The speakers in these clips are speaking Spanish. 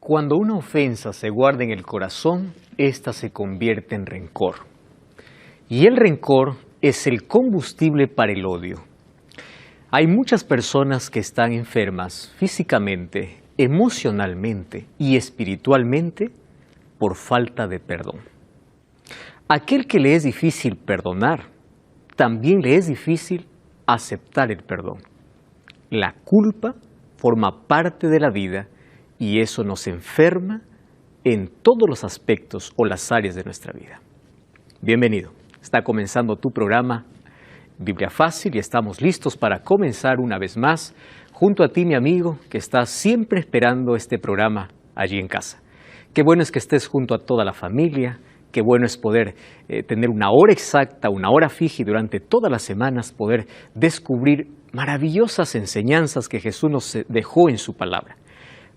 Cuando una ofensa se guarda en el corazón, ésta se convierte en rencor. Y el rencor es el combustible para el odio. Hay muchas personas que están enfermas físicamente, emocionalmente y espiritualmente por falta de perdón. Aquel que le es difícil perdonar, también le es difícil aceptar el perdón. La culpa forma parte de la vida y eso nos enferma en todos los aspectos o las áreas de nuestra vida. Bienvenido. Está comenzando tu programa Biblia Fácil y estamos listos para comenzar una vez más junto a ti, mi amigo, que está siempre esperando este programa allí en casa. Qué bueno es que estés junto a toda la familia, qué bueno es poder tener una hora exacta, una hora fija y durante todas las semanas poder descubrir maravillosas enseñanzas que Jesús nos dejó en su palabra.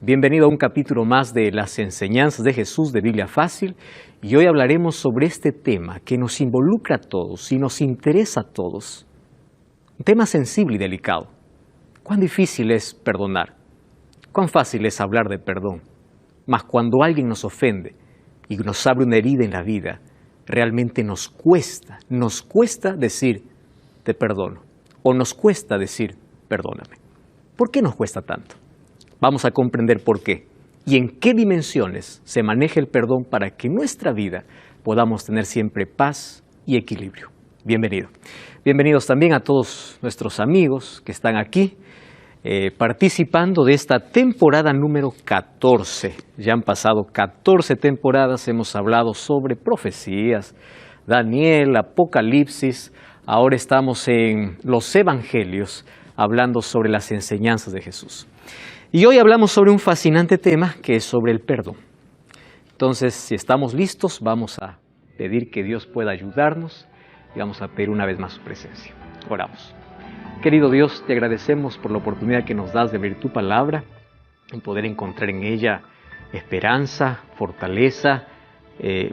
Bienvenido a un capítulo más de las enseñanzas de Jesús de Biblia Fácil y hoy hablaremos sobre este tema que nos involucra a todos y nos interesa a todos. Un tema sensible y delicado. ¿Cuán difícil es perdonar? ¿Cuán fácil es hablar de perdón? Mas cuando alguien nos ofende y nos abre una herida en la vida, realmente nos cuesta decir te perdono o nos cuesta decir perdóname. ¿Por qué nos cuesta tanto? Vamos a comprender por qué y en qué dimensiones se maneja el perdón para que en nuestra vida podamos tener siempre paz y equilibrio. Bienvenido. Bienvenidos también a todos nuestros amigos que están aquí participando de esta temporada número 14. Ya han pasado 14 temporadas, hemos hablado sobre profecías, Daniel, Apocalipsis, ahora estamos en los Evangelios hablando sobre las enseñanzas de Jesús. Y hoy hablamos sobre un fascinante tema que es sobre el perdón. Entonces, si estamos listos, vamos a pedir que Dios pueda ayudarnos y vamos a pedir una vez más su presencia. Oramos. Querido Dios, te agradecemos por la oportunidad que nos das de ver tu palabra, en poder encontrar en ella esperanza, fortaleza,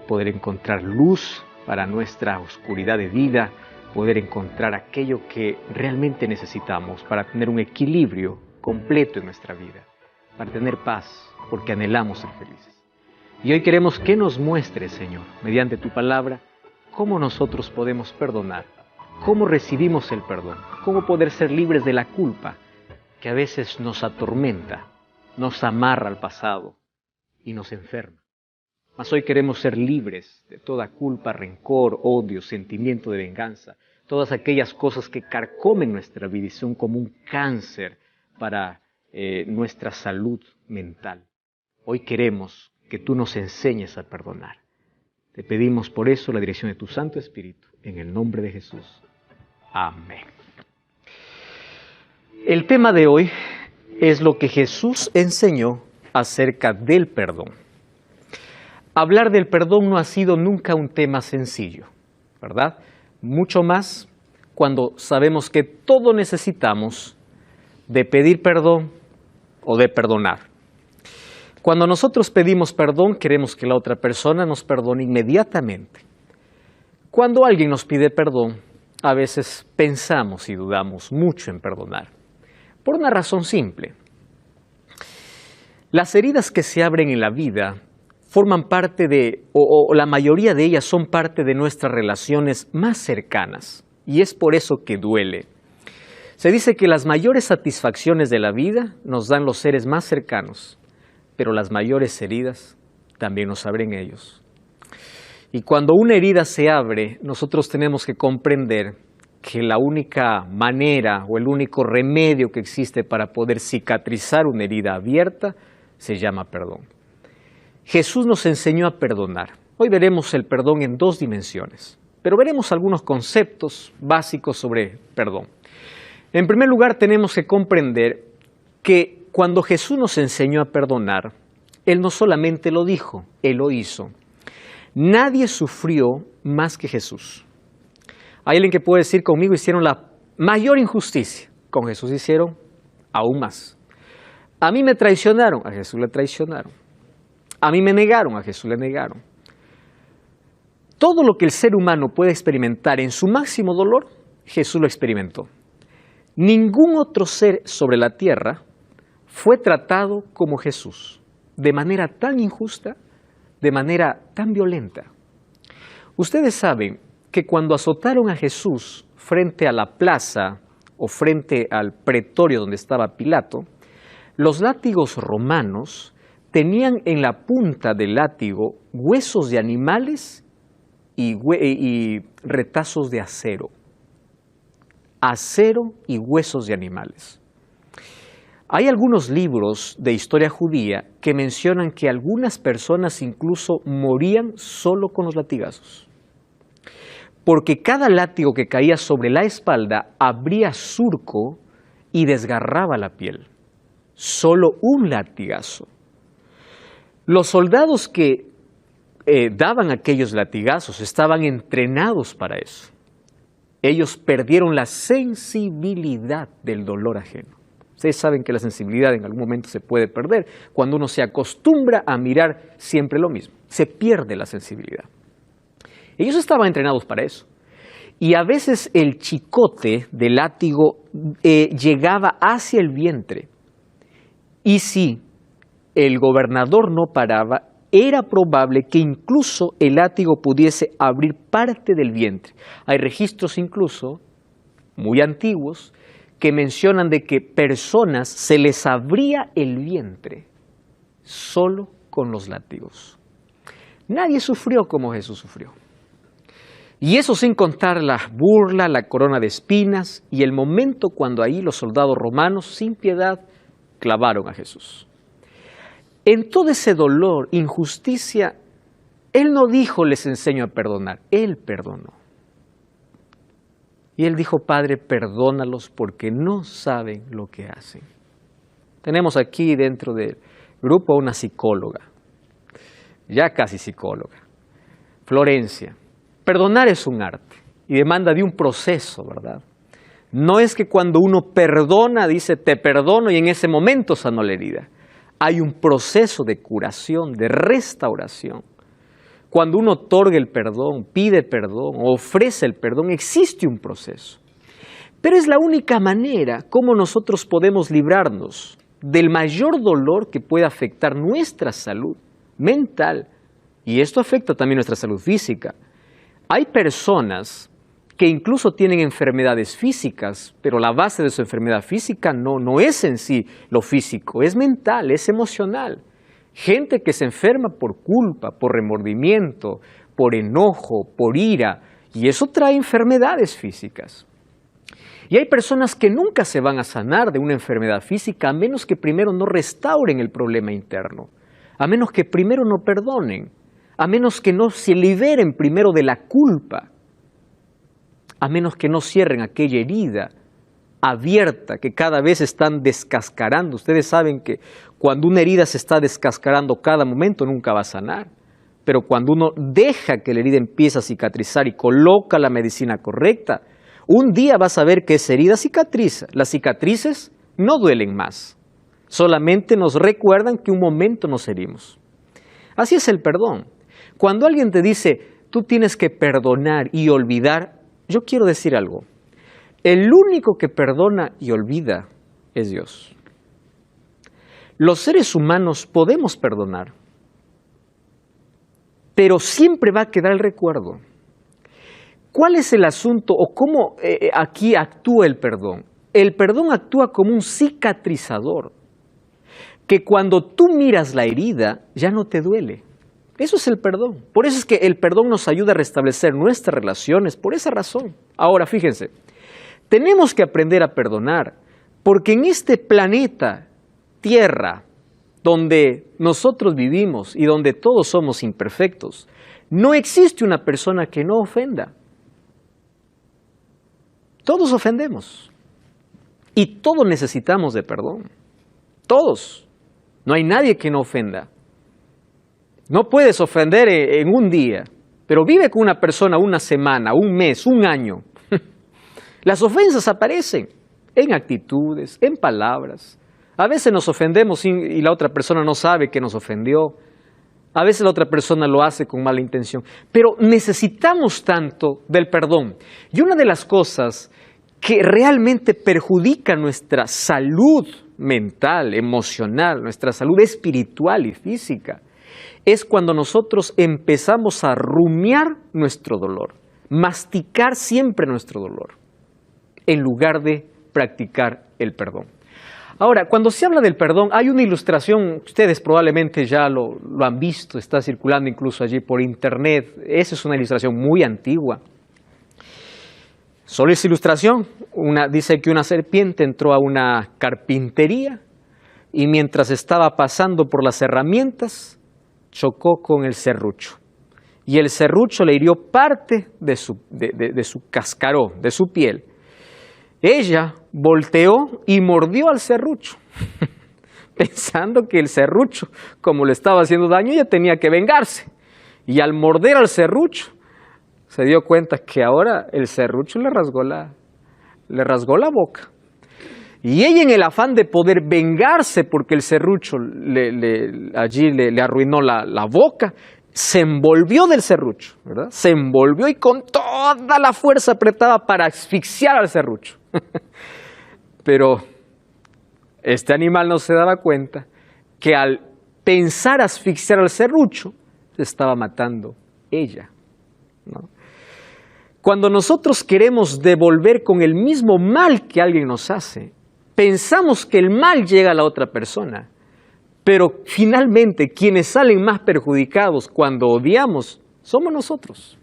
poder encontrar luz para nuestra oscuridad de vida, poder encontrar aquello que realmente necesitamos para tener un equilibrio completo en nuestra vida, para tener paz, porque anhelamos ser felices. Y hoy queremos que nos muestres, Señor, mediante tu palabra, cómo nosotros podemos perdonar, cómo recibimos el perdón, cómo poder ser libres de la culpa que a veces nos atormenta, nos amarra al pasado y nos enferma. Mas hoy queremos ser libres de toda culpa, rencor, odio, sentimiento de venganza, todas aquellas cosas que carcomen nuestra vida y son como un cáncer para nuestra salud mental. Hoy queremos que tú nos enseñes a perdonar. Te pedimos por eso la dirección de tu Santo Espíritu, en el nombre de Jesús. Amén. El tema de hoy es lo que Jesús enseñó acerca del perdón. Hablar del perdón no ha sido nunca un tema sencillo, ¿verdad? Mucho más cuando sabemos que todo necesitamos de pedir perdón o de perdonar. Cuando nosotros pedimos perdón, queremos que la otra persona nos perdone inmediatamente. Cuando alguien nos pide perdón, a veces pensamos y dudamos mucho en perdonar, por una razón simple. Las heridas que se abren en la vida forman parte de, o la mayoría de ellas son parte de nuestras relaciones más cercanas, y es por eso que duele. Se dice que las mayores satisfacciones de la vida nos dan los seres más cercanos, pero las mayores heridas también nos abren ellos. Y cuando una herida se abre, nosotros tenemos que comprender que la única manera o el único remedio que existe para poder cicatrizar una herida abierta se llama perdón. Jesús nos enseñó a perdonar. Hoy veremos el perdón en dos dimensiones, pero veremos algunos conceptos básicos sobre perdón. En primer lugar, tenemos que comprender que cuando Jesús nos enseñó a perdonar, Él no solamente lo dijo, Él lo hizo. Nadie sufrió más que Jesús. Hay alguien que puede decir conmigo, hicieron la mayor injusticia. Con Jesús hicieron aún más. A mí me traicionaron, a Jesús le traicionaron. A mí me negaron, a Jesús le negaron. Todo lo que el ser humano puede experimentar en su máximo dolor, Jesús lo experimentó. Ningún otro ser sobre la tierra fue tratado como Jesús. de manera tan injusta, de manera tan violenta. Ustedes saben que cuando azotaron a Jesús frente a la plaza o frente al pretorio donde estaba Pilato, los látigos romanos tenían en la punta del látigo huesos de animales y retazos de acero. Acero y huesos de animales. Hay algunos libros de historia judía que mencionan que algunas personas incluso morían solo con los latigazos. Porque cada látigo que caía sobre la espalda abría surco y desgarraba la piel. Solo un latigazo. Los soldados que daban aquellos latigazos estaban entrenados para eso. Ellos perdieron la sensibilidad del dolor ajeno. Ustedes saben que la sensibilidad en algún momento se puede perder cuando uno se acostumbra a mirar siempre lo mismo. Se pierde la sensibilidad. Ellos estaban entrenados para eso. Y a veces el chicote del látigo llegaba hacia el vientre. Y si el gobernador no paraba, era probable que incluso el látigo pudiese abrir parte del vientre. Hay registros incluso, muy antiguos, que mencionan de que personas se les abría el vientre solo con los látigos. Nadie sufrió como Jesús sufrió. Y eso sin contar la burla, la corona de espinas y el momento cuando ahí los soldados romanos sin piedad clavaron a Jesús. En todo ese dolor, injusticia, Él no dijo, les enseño a perdonar. Él perdonó. Y Él dijo, Padre, perdónalos porque no saben lo que hacen. Tenemos aquí dentro del grupo una psicóloga, ya casi psicóloga, Florencia. Perdonar es un arte y demanda de un proceso, ¿verdad? No es que cuando uno perdona, dice, te perdono y en ese momento sanó la herida. Hay un proceso de curación, de restauración. Cuando uno otorga el perdón, pide perdón, ofrece el perdón, existe un proceso. Pero es la única manera como nosotros podemos librarnos del mayor dolor que puede afectar nuestra salud mental. Y esto afecta también nuestra salud física. Hay personas que incluso tienen enfermedades físicas, pero la base de su enfermedad física no es en sí lo físico, es mental, es emocional. Gente que se enferma por culpa, por remordimiento, por enojo, por ira, y eso trae enfermedades físicas. Y hay personas que nunca se van a sanar de una enfermedad física a menos que primero no restauren el problema interno, a menos que primero no perdonen, a menos que no se liberen primero de la culpa, a menos que no cierren aquella herida abierta que cada vez están descascarando. Ustedes saben que cuando una herida se está descascarando cada momento nunca va a sanar. Pero cuando uno deja que la herida empiece a cicatrizar y coloca la medicina correcta, un día vas a ver que esa herida cicatriza. Las cicatrices no duelen más. Solamente nos recuerdan que un momento nos herimos. Así es el perdón. Cuando alguien te dice, tú tienes que perdonar y olvidar, yo quiero decir algo. El único que perdona y olvida es Dios. Los seres humanos podemos perdonar, pero siempre va a quedar el recuerdo. ¿Cuál es el asunto o cómo aquí actúa el perdón? El perdón actúa como un cicatrizador, que cuando tú miras la herida ya no te duele. Eso es el perdón. Por eso es que el perdón nos ayuda a restablecer nuestras relaciones, por esa razón. Ahora, fíjense, tenemos que aprender a perdonar, porque en este planeta, Tierra, donde nosotros vivimos y donde todos somos imperfectos, no existe una persona que no ofenda. Todos ofendemos y todos necesitamos de perdón. Todos. No hay nadie que no ofenda. No puedes ofender en un día, pero vive con una persona una semana, un mes, un año. Las ofensas aparecen en actitudes, en palabras. A veces nos ofendemos y la otra persona no sabe que nos ofendió. A veces la otra persona lo hace con mala intención. Pero necesitamos tanto del perdón. Y una de las cosas que realmente perjudica nuestra salud mental, emocional, nuestra salud espiritual y física, es cuando nosotros empezamos a rumiar nuestro dolor, masticar siempre nuestro dolor, en lugar de practicar el perdón. Ahora, cuando se habla del perdón, hay una ilustración, ustedes probablemente ya lo han visto, está circulando incluso allí por internet. Esa es una ilustración muy antigua. Solo es ilustración. Dice que una serpiente entró a una carpintería y mientras estaba pasando por las herramientas, chocó con el serrucho. Y el serrucho le hirió parte de su cascarón, de su piel. Ella volteó y mordió al serrucho, pensando que el serrucho, como le estaba haciendo daño, ella tenía que vengarse. Y al morder al serrucho, se dio cuenta que ahora el serrucho le rasgó la boca. Y ella, en el afán de poder vengarse porque el serrucho allí le arruinó la boca, se envolvió del serrucho, ¿verdad? Se envolvió y con toda la fuerza apretaba para asfixiar al serrucho. Pero este animal no se daba cuenta que al pensar asfixiar al serrucho, se estaba matando ella, ¿no? Cuando nosotros queremos devolver con el mismo mal que alguien nos hace, pensamos que el mal llega a la otra persona, pero finalmente quienes salen más perjudicados cuando odiamos somos nosotros.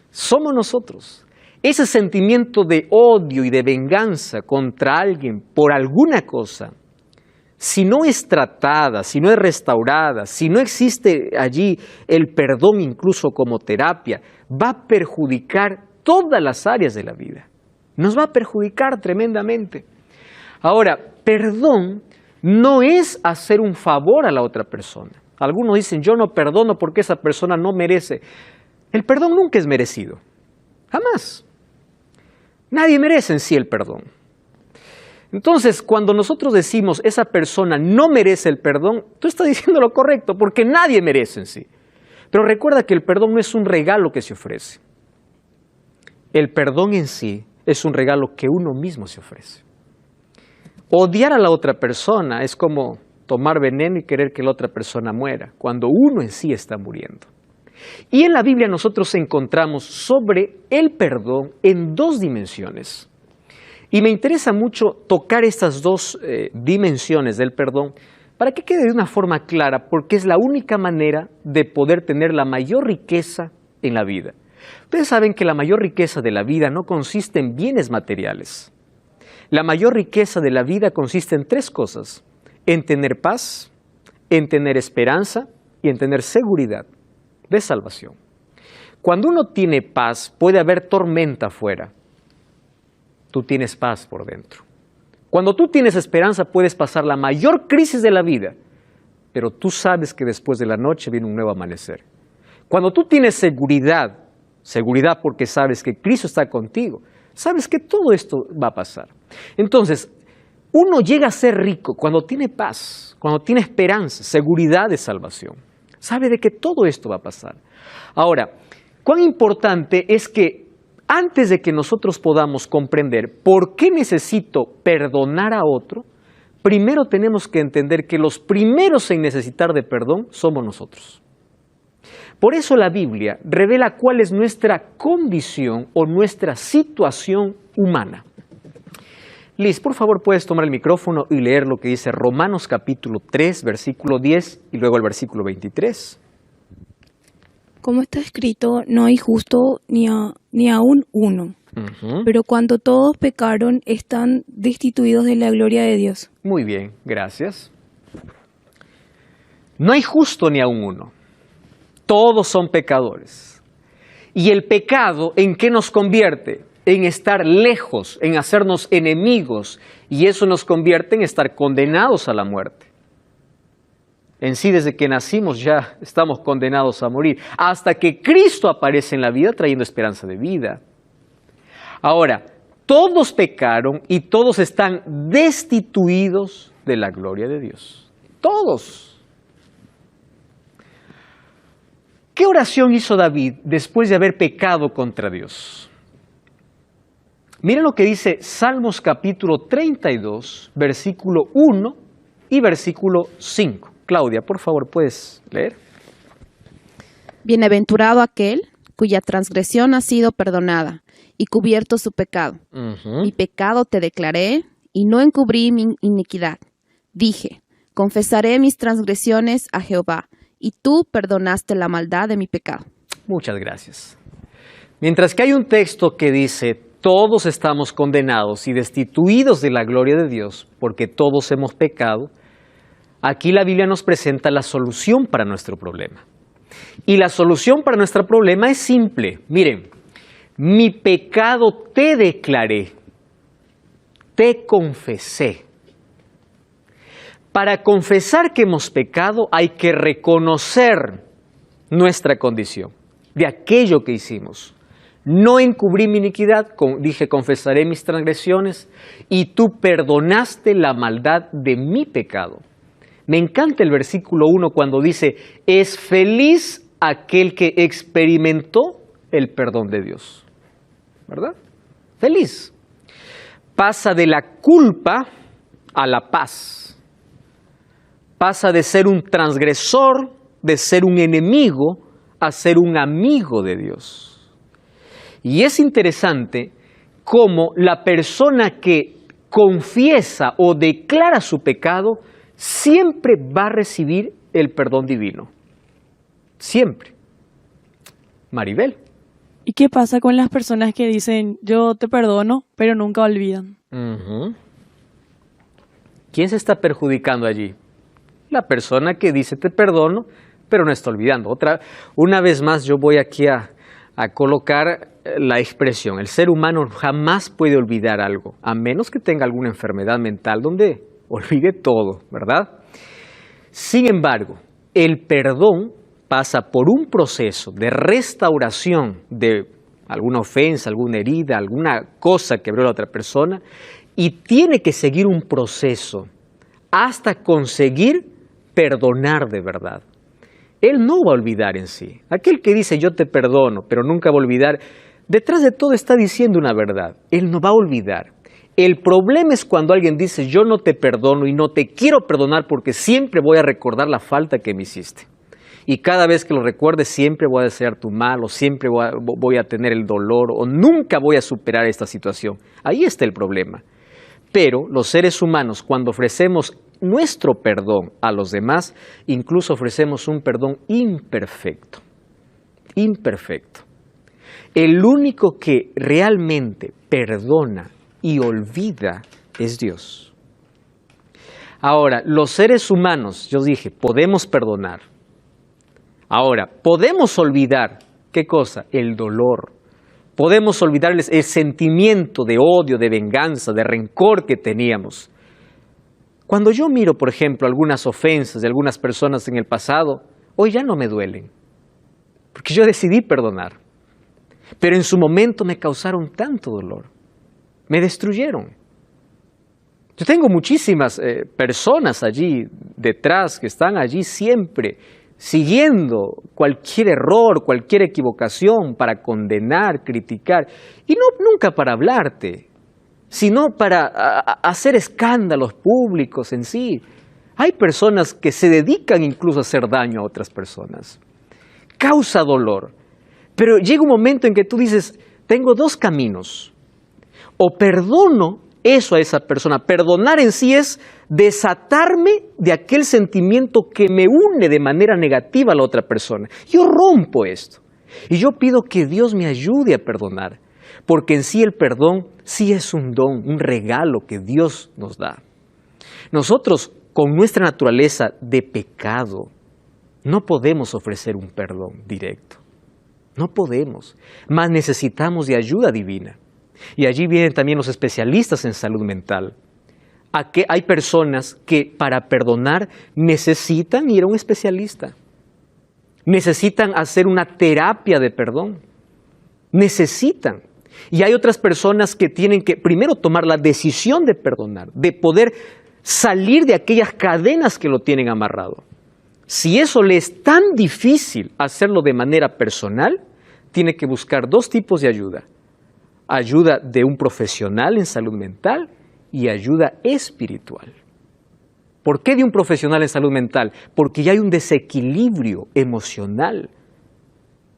Somos nosotros. Ese sentimiento de odio y de venganza contra alguien por alguna cosa, si no es tratada, si no es restaurada, si no existe allí el perdón incluso como terapia, va a perjudicar todas las áreas de la vida. Nos va a perjudicar tremendamente. Ahora, perdón no es hacer un favor a la otra persona. Algunos dicen, yo no perdono porque esa persona no merece. El perdón nunca es merecido. Jamás. Nadie merece en sí el perdón. Entonces, cuando nosotros decimos esa persona no merece el perdón, tú estás diciendo lo correcto, porque nadie merece en sí. Pero recuerda que el perdón no es un regalo que se ofrece. El perdón en sí es un regalo que uno mismo se ofrece. Odiar a la otra persona es como tomar veneno y querer que la otra persona muera, cuando uno en sí está muriendo. Y en la Biblia nosotros encontramos sobre el perdón en dos dimensiones. Y me interesa mucho tocar estas dos dimensiones del perdón para que quede de una forma clara, porque es la única manera de poder tener la mayor riqueza en la vida. Ustedes saben que la mayor riqueza de la vida no consiste en bienes materiales. La mayor riqueza de la vida consiste en tres cosas: en tener paz, en tener esperanza y en tener seguridad de salvación. Cuando uno tiene paz, puede haber tormenta afuera. Tú tienes paz por dentro. Cuando tú tienes esperanza, puedes pasar la mayor crisis de la vida, pero tú sabes que después de la noche viene un nuevo amanecer. Cuando tú tienes seguridad porque sabes que Cristo está contigo, sabes que todo esto va a pasar. Entonces, uno llega a ser rico cuando tiene paz, cuando tiene esperanza, seguridad de salvación. Sabe de que todo esto va a pasar. Ahora, cuán importante es que antes de que nosotros podamos comprender por qué necesito perdonar a otro, primero tenemos que entender que los primeros en necesitar de perdón somos nosotros. Por eso la Biblia revela cuál es nuestra condición o nuestra situación humana. Liz, por favor, puedes tomar el micrófono y leer lo que dice Romanos capítulo 3, versículo 10 y luego el versículo 23. Como está escrito, no hay justo ni aún uno. Pero cuando todos pecaron, están destituidos de la gloria de Dios. Muy bien, gracias. No hay justo ni aún uno. Todos son pecadores. ¿Y el pecado en qué nos convierte? En estar lejos, en hacernos enemigos, y eso nos convierte en estar condenados a la muerte. En sí, desde que nacimos ya estamos condenados a morir, hasta que Cristo aparece en la vida trayendo esperanza de vida. Ahora, todos pecaron y todos están destituidos de la gloria de Dios. Todos. ¿Qué oración hizo David después de haber pecado contra Dios? Miren lo que dice Salmos capítulo 32, versículo 1 y versículo 5. Claudia, por favor, ¿puedes leer? Bienaventurado aquel cuya transgresión ha sido perdonada y cubierto su pecado. Mi pecado te declaré y no encubrí mi iniquidad. Dije, confesaré mis transgresiones a Jehová, y tú perdonaste la maldad de mi pecado. Muchas gracias. Mientras que hay un texto que dice, todos estamos condenados y destituidos de la gloria de Dios, porque todos hemos pecado, aquí la Biblia nos presenta la solución para nuestro problema. Y la solución para nuestro problema es simple. Miren, mi pecado te declaré, te confesé. Para confesar que hemos pecado hay que reconocer nuestra condición de aquello que hicimos. No encubrí mi iniquidad, dije confesaré mis transgresiones y tú perdonaste la maldad de mi pecado. Me encanta el versículo 1 cuando dice, es feliz aquel que experimentó el perdón de Dios. ¿Verdad? Feliz. Pasa de la culpa a la paz. Pasa de ser un transgresor, de ser un enemigo, a ser un amigo de Dios. Y es interesante cómo la persona que confiesa o declara su pecado siempre va a recibir el perdón divino. Siempre. Maribel. ¿Y qué pasa con las personas que dicen, yo te perdono, pero nunca olvidan? ¿Quién se está perjudicando allí? La persona que dice te perdono, pero no está olvidando. Una vez más yo voy aquí a colocar la expresión. El ser humano jamás puede olvidar algo, a menos que tenga alguna enfermedad mental donde olvide todo, ¿verdad? Sin embargo, el perdón pasa por un proceso de restauración de alguna ofensa, alguna herida, alguna cosa que abrió la otra persona, y tiene que seguir un proceso hasta conseguir perdonar de verdad. Él no va a olvidar en sí. Aquel que dice yo te perdono, pero nunca va a olvidar, detrás de todo está diciendo una verdad. Él no va a olvidar. El problema es cuando alguien dice yo no te perdono y no te quiero perdonar porque siempre voy a recordar la falta que me hiciste. Y cada vez que lo recuerde siempre voy a desear tu mal, o siempre voy a tener el dolor, o nunca voy a superar esta situación. Ahí está el problema. Pero los seres humanos, cuando ofrecemos nuestro perdón a los demás, incluso ofrecemos un perdón imperfecto. Imperfecto. El único que realmente perdona y olvida es Dios. Ahora, los seres humanos, yo dije, podemos perdonar. Ahora, podemos olvidar, ¿qué cosa? El dolor. Podemos olvidarles el sentimiento de odio, de venganza, de rencor que teníamos. Cuando yo miro, por ejemplo, algunas ofensas de algunas personas en el pasado, hoy ya no me duelen, porque yo decidí perdonar. Pero en su momento me causaron tanto dolor, me destruyeron. Yo tengo muchísimas personas allí detrás que están allí siempre siguiendo cualquier error, cualquier equivocación para condenar, criticar, y nunca para hablarte, sino para hacer escándalos públicos en sí. Hay personas que se dedican incluso a hacer daño a otras personas. Causa dolor. Pero llega un momento en que tú dices, tengo dos caminos. O perdono eso a esa persona. Perdonar en sí es desatarme de aquel sentimiento que me une de manera negativa a la otra persona. Yo rompo esto. Y yo pido que Dios me ayude a perdonar. Porque en sí el perdón sí es un don, un regalo que Dios nos da. Nosotros, con nuestra naturaleza de pecado, no podemos ofrecer un perdón directo. No podemos. Mas necesitamos de ayuda divina. Y allí vienen también los especialistas en salud mental. Hay personas que para perdonar necesitan ir a un especialista. Necesitan hacer una terapia de perdón. Necesitan. Y hay otras personas que tienen que primero tomar la decisión de perdonar, de poder salir de aquellas cadenas que lo tienen amarrado. Si eso le es tan difícil hacerlo de manera personal, tiene que buscar dos tipos de ayuda. ayuda de un profesional en salud mental y ayuda espiritual. ¿Por qué de un profesional en salud mental? Porque ya hay un desequilibrio emocional.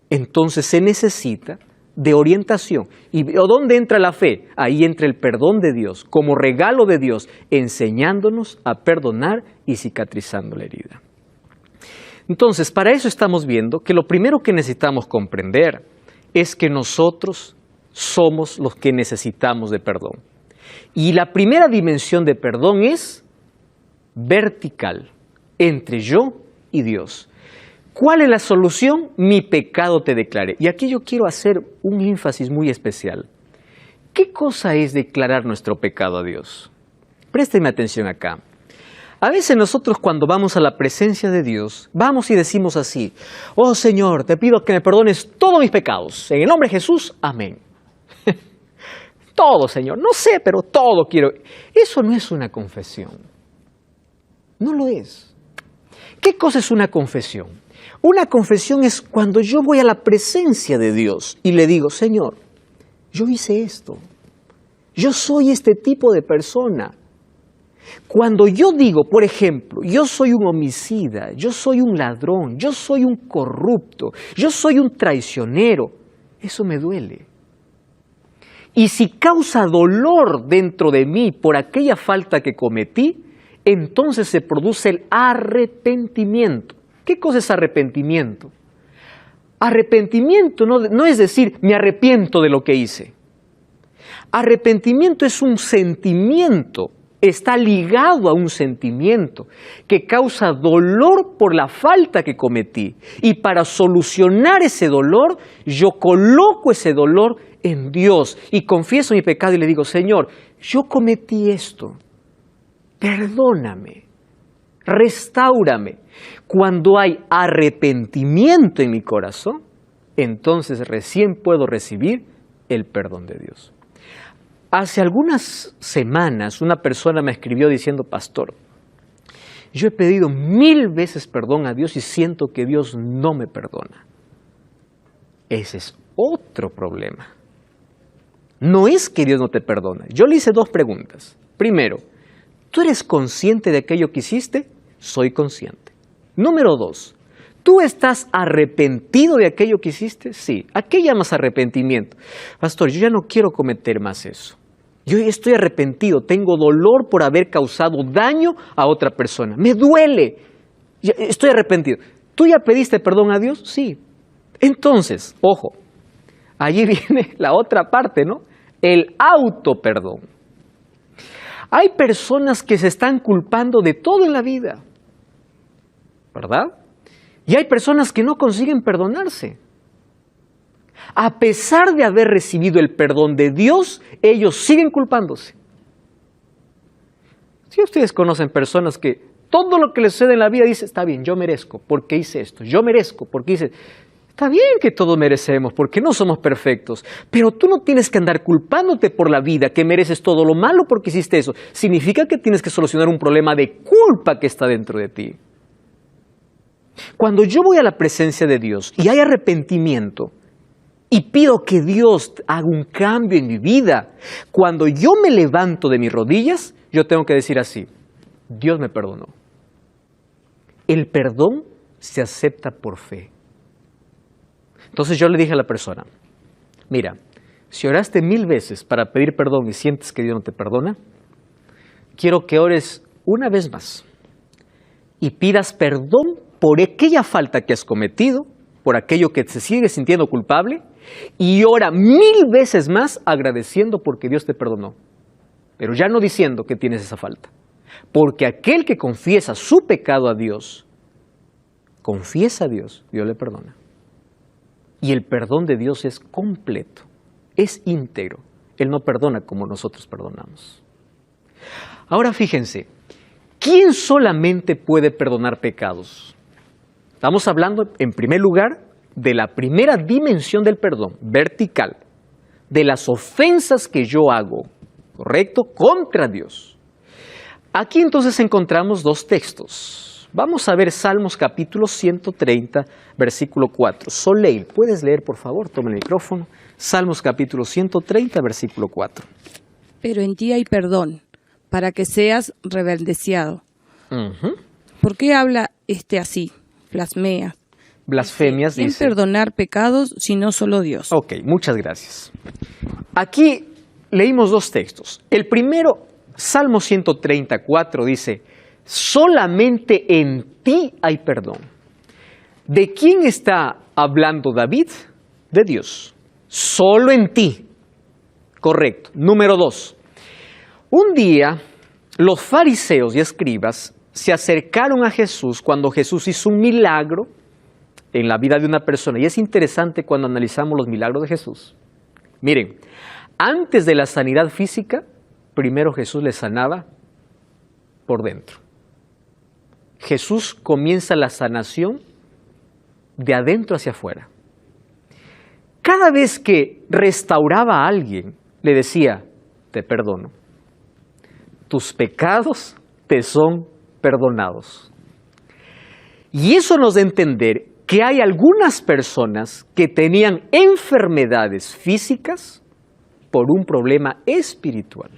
Entonces se necesita de orientación. ¿Y dónde entra la fe? Ahí entra el perdón de Dios, como regalo de Dios, enseñándonos a perdonar y cicatrizando la herida. Entonces, para eso estamos viendo que lo primero que necesitamos comprender es que nosotros somos los que necesitamos de perdón. Y la primera dimensión de perdón es vertical, entre yo y Dios. ¿Cuál es la solución? Mi pecado te declaré. Y aquí yo quiero hacer un énfasis muy especial. ¿Qué cosa es declarar nuestro pecado a Dios? Présteme atención acá. A veces nosotros cuando vamos a la presencia de Dios, vamos y decimos así: oh Señor, te pido que me perdones todos mis pecados. En el nombre de Jesús, amén. Todo, Señor. No sé, pero todo quiero. Eso no es una confesión. No lo es. ¿Qué cosa es una confesión? Una confesión es cuando yo voy a la presencia de Dios y le digo: Señor, yo hice esto. Yo soy este tipo de persona. Cuando yo digo, por ejemplo, yo soy un homicida, yo soy un ladrón, yo soy un corrupto, yo soy un traicionero, eso me duele. Y si causa dolor dentro de mí por aquella falta que cometí, entonces se produce el arrepentimiento. ¿Qué cosa es arrepentimiento? Arrepentimiento no es decir, me arrepiento de lo que hice. Arrepentimiento es un sentimiento, está ligado a un sentimiento que causa dolor por la falta que cometí. Y para solucionar ese dolor, yo coloco ese dolor en Dios y confieso mi pecado y le digo: Señor, yo cometí esto, perdóname, restáurame. Cuando hay arrepentimiento en mi corazón, entonces recién puedo recibir el perdón de Dios. Hace algunas semanas una persona me escribió diciendo: pastor, yo he pedido 1000 veces perdón a Dios y siento que Dios no me perdona. Ese es otro problema. No es que Dios no te perdona. Yo le hice 2 preguntas. Primero, ¿tú eres consciente de aquello que hiciste? Soy consciente. Número 2, ¿tú estás arrepentido de aquello que hiciste? Sí. ¿A qué llamas arrepentimiento? Pastor, yo ya no quiero cometer más eso. Yo estoy arrepentido, tengo dolor por haber causado daño a otra persona. Me duele. Estoy arrepentido. ¿Tú ya pediste perdón a Dios? Sí. Entonces, ojo, allí viene la otra parte, ¿no? El autoperdón. Hay personas que se están culpando de todo en la vida, ¿verdad? Y hay personas que no consiguen perdonarse. A pesar de haber recibido el perdón de Dios, ellos siguen culpándose. Si ustedes conocen personas que todo lo que les sucede en la vida dice: está bien, yo merezco porque hice esto, yo merezco porque hice... Está bien que todos merecemos porque no somos perfectos, pero tú no tienes que andar culpándote por la vida que mereces todo lo malo porque hiciste eso. Significa que tienes que solucionar un problema de culpa que está dentro de ti. Cuando yo voy a la presencia de Dios y hay arrepentimiento y pido que Dios haga un cambio en mi vida, cuando yo me levanto de mis rodillas, yo tengo que decir así: Dios me perdonó. El perdón se acepta por fe. Entonces yo le dije a la persona: mira, si oraste 1000 veces para pedir perdón y sientes que Dios no te perdona, quiero que ores una vez más y pidas perdón por aquella falta que has cometido, por aquello que te sigues sintiendo culpable, y ora 1000 veces más agradeciendo porque Dios te perdonó. Pero ya no diciendo que tienes esa falta. Porque aquel que confiesa su pecado a Dios, confiesa a Dios, Dios le perdona. Y el perdón de Dios es completo, es íntegro. Él no perdona como nosotros perdonamos. Ahora fíjense, ¿quién solamente puede perdonar pecados? Estamos hablando, en primer lugar, de la primera dimensión del perdón, vertical, de las ofensas que yo hago, ¿correcto?, contra Dios. Aquí entonces encontramos 2 textos Vamos a ver Salmos capítulo 130, versículo 4. Soleil, ¿puedes leer, por favor? Toma el micrófono. Salmos capítulo 130, versículo 4. Pero en ti hay perdón, para que seas rebeldeado. ¿Por qué habla así? Blasfemia. Blasfemias, ¿Quién dice. perdonar pecados si no solo Dios? Ok, muchas gracias. Aquí leímos dos textos. El primero, Salmo 134, dice, solamente en ti hay perdón. ¿De quién está hablando David? De Dios. Solo en ti. Correcto. Número 2. Un día, los fariseos y escribas se acercaron a Jesús cuando Jesús hizo un milagro en la vida de una persona. Y es interesante cuando analizamos los milagros de Jesús. Miren, antes de la sanidad física, primero Jesús le sanaba por dentro. Jesús comienza la sanación de adentro hacia afuera. Cada vez que restauraba a alguien, le decía, te perdono. Tus pecados te son perdonados. Y eso nos da a entender que hay algunas personas que tenían enfermedades físicas por un problema espiritual.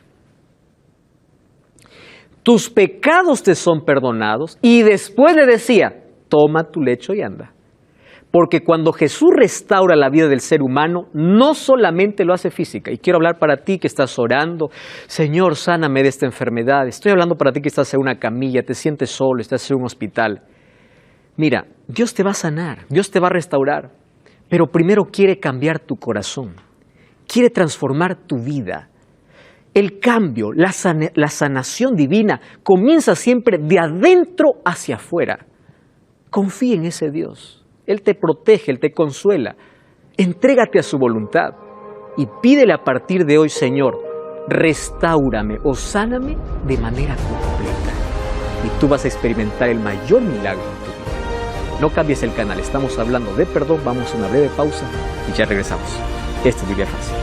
Tus pecados te son perdonados, y después le decía, toma tu lecho y anda. Porque cuando Jesús restaura la vida del ser humano, no solamente lo hace física. Y quiero hablar para ti que estás orando, Señor, sáname de esta enfermedad. Estoy hablando para ti que estás en una camilla, te sientes solo, estás en un hospital. Mira, Dios te va a sanar, Dios te va a restaurar, pero primero quiere cambiar tu corazón, quiere transformar tu vida. El cambio, la sanación divina comienza siempre de adentro hacia afuera. Confía en ese Dios, Él te protege, Él te consuela. Entrégate a su voluntad y pídele a partir de hoy, Señor, restáurame o sáname de manera completa. Y tú vas a experimentar el mayor milagro en tu vida. No cambies el canal, estamos hablando de perdón, vamos a una breve pausa y ya regresamos. Esto es Biblia Fácil.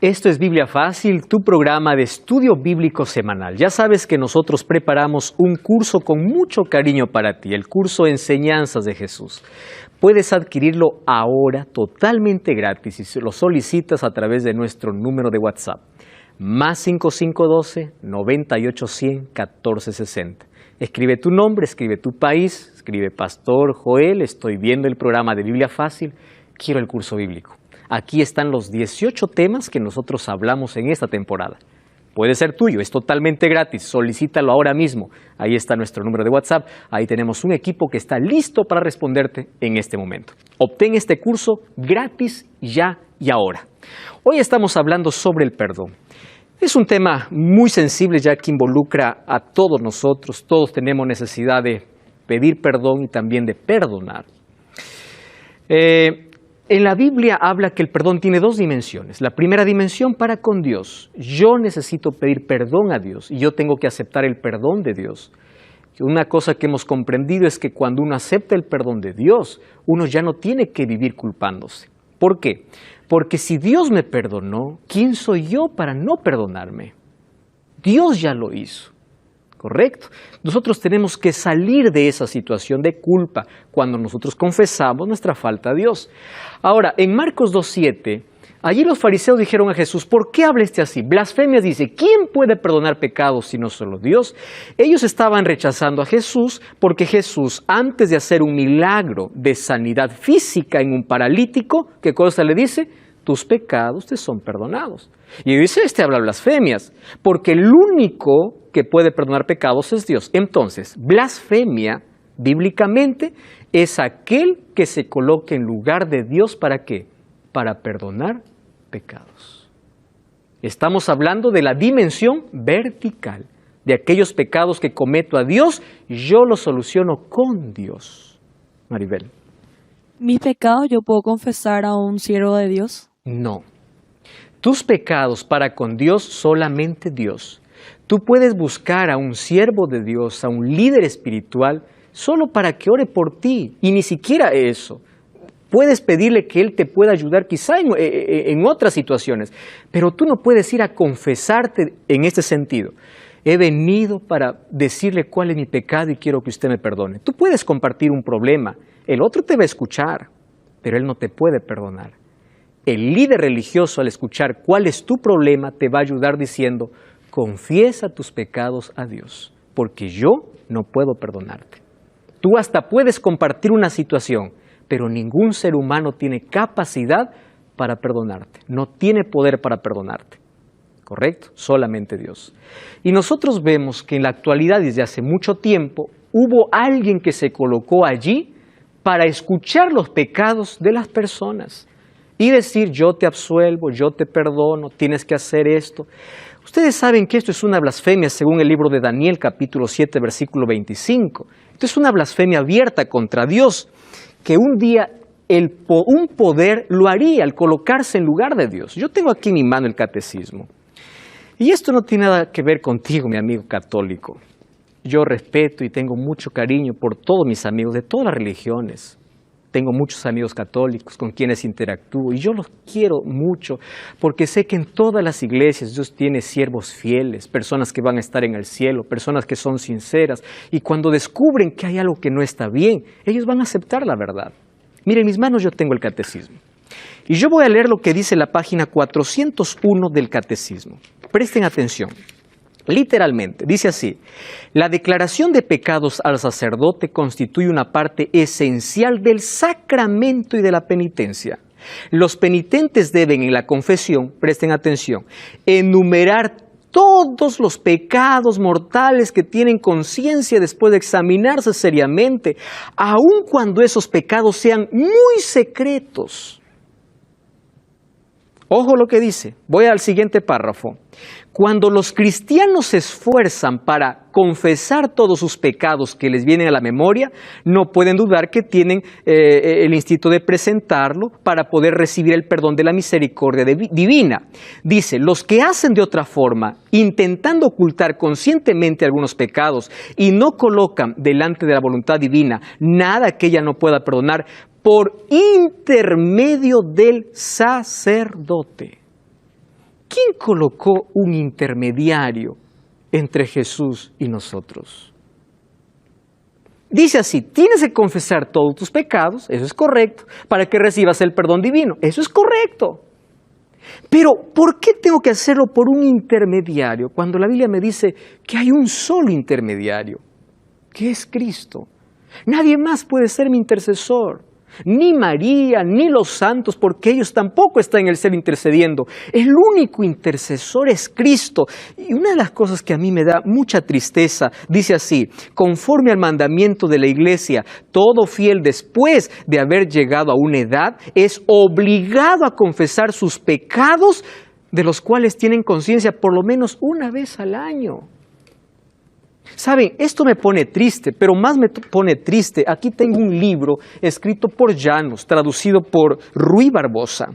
Esto es Biblia Fácil, tu programa de estudio bíblico semanal. Ya sabes que nosotros preparamos un curso con mucho cariño para ti, el curso Enseñanzas de Jesús. Puedes adquirirlo ahora totalmente gratis y lo solicitas a través de nuestro número de WhatsApp, más 5512-9810-1460. Escribe tu nombre, escribe tu país, escribe Pastor Joel, estoy viendo el programa de Biblia Fácil, quiero el curso bíblico. Aquí están los 18 temas que nosotros hablamos en esta temporada. Puede ser tuyo, es totalmente gratis, solicítalo ahora mismo. Ahí está nuestro número de WhatsApp, ahí tenemos un equipo que está listo para responderte en este momento. Obtén este curso gratis ya y ahora. Hoy estamos hablando sobre el perdón. Es un tema muy sensible ya que involucra a todos nosotros, todos tenemos necesidad de pedir perdón y también de perdonar. En la Biblia habla que el perdón tiene dos dimensiones. La primera dimensión para con Dios. Yo necesito pedir perdón a Dios y yo tengo que aceptar el perdón de Dios. Una cosa que hemos comprendido es que cuando uno acepta el perdón de Dios, uno ya no tiene que vivir culpándose. ¿Por qué? Porque si Dios me perdonó, ¿quién soy yo para no perdonarme? Dios ya lo hizo. ¿Correcto? Nosotros tenemos que salir de esa situación de culpa cuando nosotros confesamos nuestra falta a Dios. Ahora, en Marcos 2:7, allí los fariseos dijeron a Jesús, ¿por qué habla así? Blasfemias dice, ¿quién puede perdonar pecados sino solo Dios? Ellos estaban rechazando a Jesús porque Jesús, antes de hacer un milagro de sanidad física en un paralítico, ¿qué cosa le dice? Tus pecados te son perdonados. Y dice, habla blasfemias, porque el único que puede perdonar pecados es Dios. Entonces, blasfemia, bíblicamente, es aquel que se coloca en lugar de Dios, ¿para qué? Para perdonar pecados. Estamos hablando de la dimensión vertical, de aquellos pecados que cometo a Dios, yo los soluciono con Dios. Maribel. ¿Mis pecados yo puedo confesar a un siervo de Dios? No. Tus pecados para con Dios, solamente Dios. Tú puedes buscar a un siervo de Dios, a un líder espiritual, solo para que ore por ti, y ni siquiera eso. Puedes pedirle que Él te pueda ayudar quizá en otras situaciones, pero tú no puedes ir a confesarte en este sentido. He venido para decirle cuál es mi pecado y quiero que usted me perdone. Tú puedes compartir un problema, el otro te va a escuchar, pero él no te puede perdonar. El líder religioso, al escuchar cuál es tu problema, te va a ayudar diciendo, confiesa tus pecados a Dios, porque yo no puedo perdonarte. Tú hasta puedes compartir una situación, pero ningún ser humano tiene capacidad para perdonarte, no tiene poder para perdonarte. ¿Correcto? Solamente Dios. Y nosotros vemos que en la actualidad, desde hace mucho tiempo, hubo alguien que se colocó allí para escuchar los pecados de las personas y decir, yo te absuelvo, yo te perdono, tienes que hacer esto. Ustedes saben que esto es una blasfemia según el libro de Daniel, capítulo 7, versículo 25. Esto es una blasfemia abierta contra Dios, que un día un poder lo haría al colocarse en lugar de Dios. Yo tengo aquí en mi mano el catecismo. Y esto no tiene nada que ver contigo, mi amigo católico. Yo respeto y tengo mucho cariño por todos mis amigos de todas las religiones. Tengo muchos amigos católicos con quienes interactúo y yo los quiero mucho porque sé que en todas las iglesias Dios tiene siervos fieles, personas que van a estar en el cielo, personas que son sinceras y cuando descubren que hay algo que no está bien, ellos van a aceptar la verdad. Miren, en mis manos yo tengo el catecismo y yo voy a leer lo que dice la página 401 del catecismo. Presten atención. Literalmente, dice así, la declaración de pecados al sacerdote constituye una parte esencial del sacramento y de la penitencia. Los penitentes deben en la confesión, presten atención, enumerar todos los pecados mortales que tienen conciencia después de examinarse seriamente, aun cuando esos pecados sean muy secretos. Ojo lo que dice, voy al siguiente párrafo. Cuando los cristianos se esfuerzan para confesar todos sus pecados que les vienen a la memoria, no pueden dudar que tienen el instinto de presentarlo para poder recibir el perdón de la misericordia divina. Dice, los que hacen de otra forma, intentando ocultar conscientemente algunos pecados y no colocan delante de la voluntad divina nada que ella no pueda perdonar, por intermedio del sacerdote. ¿Quién colocó un intermediario entre Jesús y nosotros? Dice así, tienes que confesar todos tus pecados, eso es correcto, para que recibas el perdón divino, eso es correcto. Pero, ¿por qué tengo que hacerlo por un intermediario cuando la Biblia me dice que hay un solo intermediario, que es Cristo? Nadie más puede ser mi intercesor. Ni María, ni los santos, porque ellos tampoco están en el cielo intercediendo. El único intercesor es Cristo. Y una de las cosas que a mí me da mucha tristeza, dice así, conforme al mandamiento de la Iglesia, todo fiel después de haber llegado a una edad es obligado a confesar sus pecados, de los cuales tienen conciencia por lo menos una vez al año. Saben, esto me pone triste, pero más me pone triste. Aquí tengo un libro escrito por Llanos, traducido por Ruy Barbosa,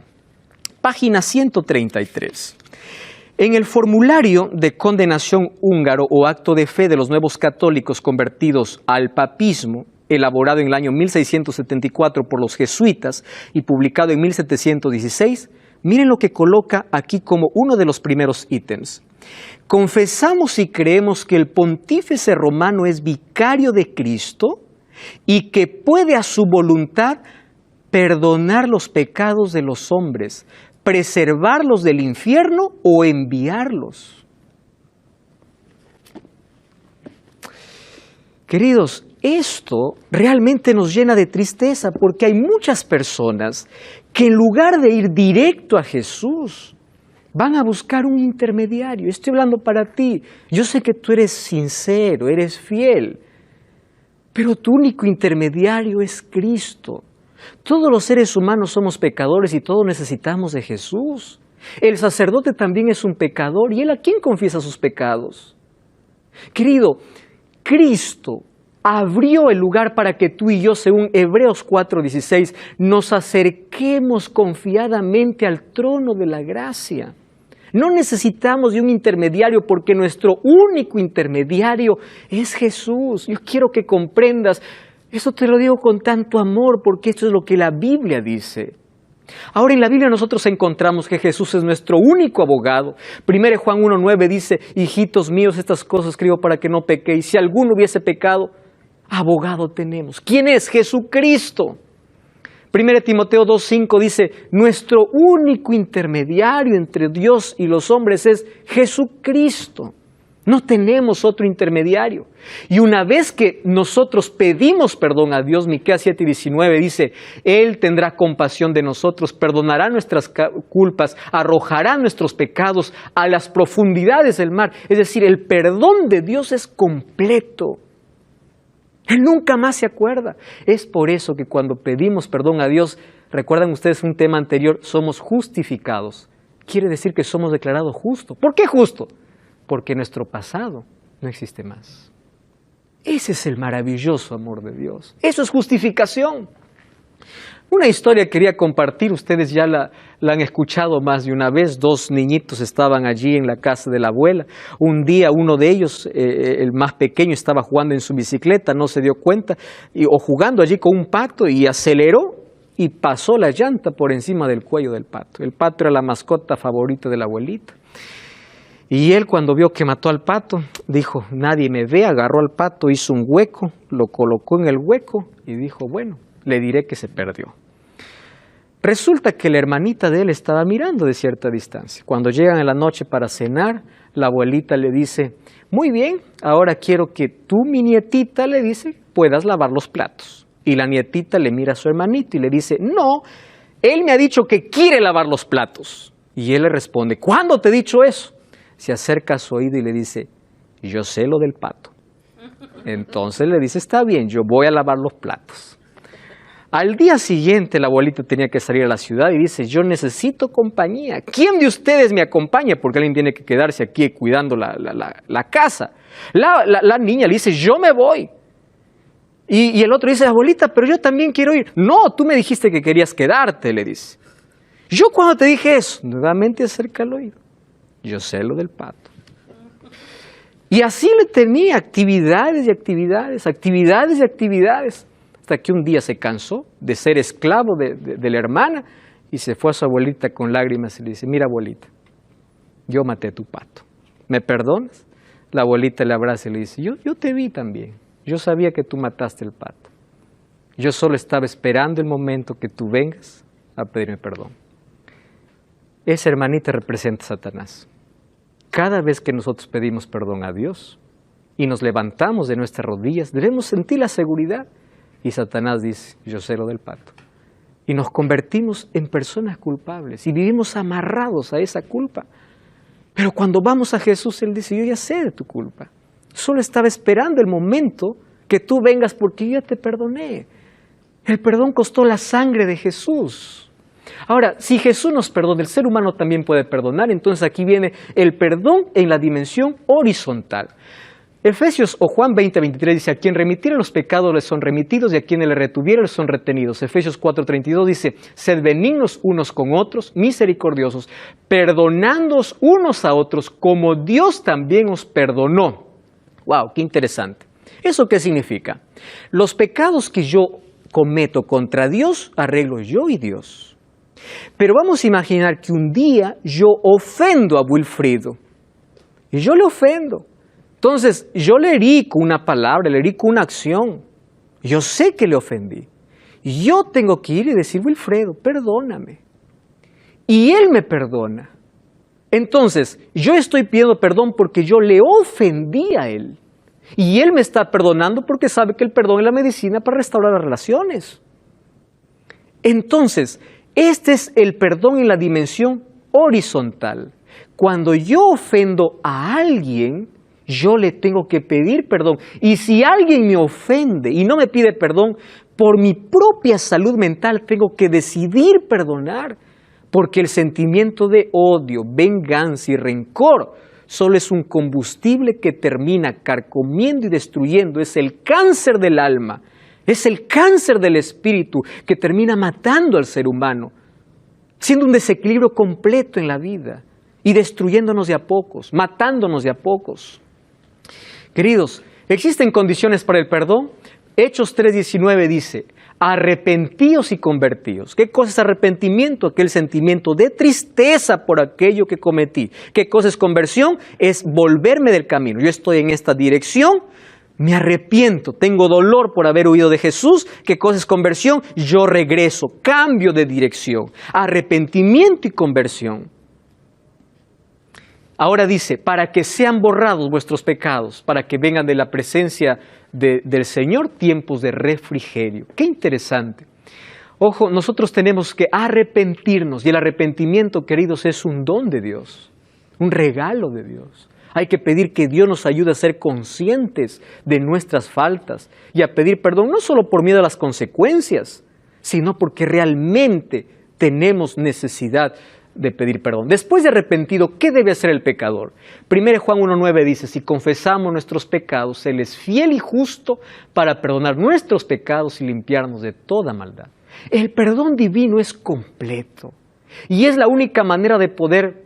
página 133. En el formulario de condenación húngaro o acto de fe de los nuevos católicos convertidos al papismo, elaborado en el año 1674 por los jesuitas y publicado en 1716, miren lo que coloca aquí como uno de los primeros ítems. Confesamos y creemos que el pontífice romano es vicario de Cristo y que puede a su voluntad perdonar los pecados de los hombres, preservarlos del infierno o enviarlos. Queridos, esto realmente nos llena de tristeza porque hay muchas personas que en lugar de ir directo a Jesús, van a buscar un intermediario. Estoy hablando para ti. Yo sé que tú eres sincero, eres fiel, pero tu único intermediario es Cristo. Todos los seres humanos somos pecadores y todos necesitamos de Jesús. El sacerdote también es un pecador. ¿Y él a quién confiesa sus pecados? Querido, Cristo abrió el lugar para que tú y yo, según Hebreos 4:16, nos acerquemos confiadamente al trono de la gracia. No necesitamos de un intermediario porque nuestro único intermediario es Jesús. Yo quiero que comprendas, eso te lo digo con tanto amor porque esto es lo que la Biblia dice. Ahora en la Biblia nosotros encontramos que Jesús es nuestro único abogado. 1 Juan 1:9 dice, hijitos míos, estas cosas escribo para que no pequéis. Si alguno hubiese pecado, abogado tenemos. ¿Quién es? Jesucristo. 1 Timoteo 2:5 dice, nuestro único intermediario entre Dios y los hombres es Jesucristo. No tenemos otro intermediario. Y una vez que nosotros pedimos perdón a Dios, Miqueas 7:19 dice, Él tendrá compasión de nosotros, perdonará nuestras culpas, arrojará nuestros pecados a las profundidades del mar. Es decir, el perdón de Dios es completo. Él nunca más se acuerda. Es por eso que cuando pedimos perdón a Dios, recuerdan ustedes un tema anterior, somos justificados. Quiere decir que somos declarados justos. ¿Por qué justo? Porque nuestro pasado no existe más. Ese es el maravilloso amor de Dios. Eso es justificación. Una historia quería compartir, ustedes ya la han escuchado más de una vez. 2 niñitos estaban allí en la casa de la abuela. Un día uno de ellos, el más pequeño, estaba jugando en su bicicleta, no se dio cuenta, o jugando allí con un pato y aceleró y pasó la llanta por encima del cuello del pato. El pato era la mascota favorita de la abuelita. Y él cuando vio que mató al pato, dijo, nadie me ve, agarró al pato, hizo un hueco, lo colocó en el hueco y dijo, bueno, le diré que se perdió. Resulta que la hermanita de él estaba mirando de cierta distancia. Cuando llegan en la noche para cenar, la abuelita le dice, muy bien, ahora quiero que tú, mi nietita, le dice, puedas lavar los platos. Y la nietita le mira a su hermanito y le dice, no, él me ha dicho que quiere lavar los platos. Y él le responde, ¿cuándo te he dicho eso? Se acerca a su oído y le dice, yo sé lo del pato. Entonces le dice, está bien, yo voy a lavar los platos. Al día siguiente la abuelita tenía que salir a la ciudad y dice, yo necesito compañía. ¿Quién de ustedes me acompaña? Porque alguien tiene que quedarse aquí cuidando la casa. La niña le dice, yo me voy. Y el otro dice, abuelita, pero yo también quiero ir. No, tú me dijiste que querías quedarte, le dice. Yo cuando te dije eso, nuevamente acerca al oído. Yo sé lo del pato. Y así le tenía actividades y actividades, actividades y actividades, hasta que un día se cansó de ser esclavo de la hermana y se fue a su abuelita con lágrimas y le dice, mira abuelita, yo maté a tu pato, ¿me perdonas? La abuelita le abraza y le dice, yo te vi también, yo sabía que tú mataste el pato, yo solo estaba esperando el momento que tú vengas a pedirme perdón. Esa hermanita representa a Satanás. Cada vez que nosotros pedimos perdón a Dios y nos levantamos de nuestras rodillas, debemos sentir la seguridad. Y Satanás dice, yo sé lo del pato. Y nos convertimos en personas culpables y vivimos amarrados a esa culpa. Pero cuando vamos a Jesús, Él dice, yo ya sé de tu culpa. Solo estaba esperando el momento que tú vengas porque yo ya te perdoné. El perdón costó la sangre de Jesús. Ahora, si Jesús nos perdona, el ser humano también puede perdonar. Entonces aquí viene el perdón en la dimensión horizontal. Efesios o Juan 20:23 dice, a quien remitiere los pecados les son remitidos y a quienes le retuviere les son retenidos. Efesios 4:32 dice, sed benignos unos con otros, misericordiosos, perdonándoos unos a otros como Dios también os perdonó. ¡Wow! ¡Qué interesante! ¿Eso qué significa? Los pecados que yo cometo contra Dios, arreglo yo y Dios. Pero vamos a imaginar que un día yo ofendo a Wilfrido. Y yo le ofendo. Entonces, yo le herí con una palabra, le herí con una acción. Yo sé que le ofendí. Yo tengo que ir y decir, Wilfredo, perdóname. Y él me perdona. Entonces, yo estoy pidiendo perdón porque yo le ofendí a él. Y él me está perdonando porque sabe que el perdón es la medicina para restaurar las relaciones. Entonces, este es el perdón en la dimensión horizontal. Cuando yo ofendo a alguien, yo le tengo que pedir perdón. Y si alguien me ofende y no me pide perdón, por mi propia salud mental tengo que decidir perdonar. Porque el sentimiento de odio, venganza y rencor solo es un combustible que termina carcomiendo y destruyendo. Es el cáncer del alma, es el cáncer del espíritu que termina matando al ser humano, siendo un desequilibrio completo en la vida y destruyéndonos de a pocos, matándonos de a pocos. Queridos, ¿existen condiciones para el perdón? Hechos 3:19 dice: arrepentíos y convertíos. ¿Qué cosa es arrepentimiento? Aquel sentimiento de tristeza por aquello que cometí. ¿Qué cosa es conversión? Es volverme del camino. Yo estoy en esta dirección, me arrepiento, tengo dolor por haber huido de Jesús. ¿Qué cosa es conversión? Yo regreso, cambio de dirección. Arrepentimiento y conversión. Ahora dice, para que sean borrados vuestros pecados, para que vengan de la presencia del Señor tiempos de refrigerio. Qué interesante. Ojo, nosotros tenemos que arrepentirnos, y el arrepentimiento, queridos, es un don de Dios, un regalo de Dios. Hay que pedir que Dios nos ayude a ser conscientes de nuestras faltas y a pedir perdón, no solo por miedo a las consecuencias, sino porque realmente tenemos necesidad de pedir perdón. Después de arrepentido, ¿qué debe hacer el pecador? 1 Juan 1:9 dice: si confesamos nuestros pecados, Él es fiel y justo para perdonar nuestros pecados y limpiarnos de toda maldad. El perdón divino es completo y es la única manera de poder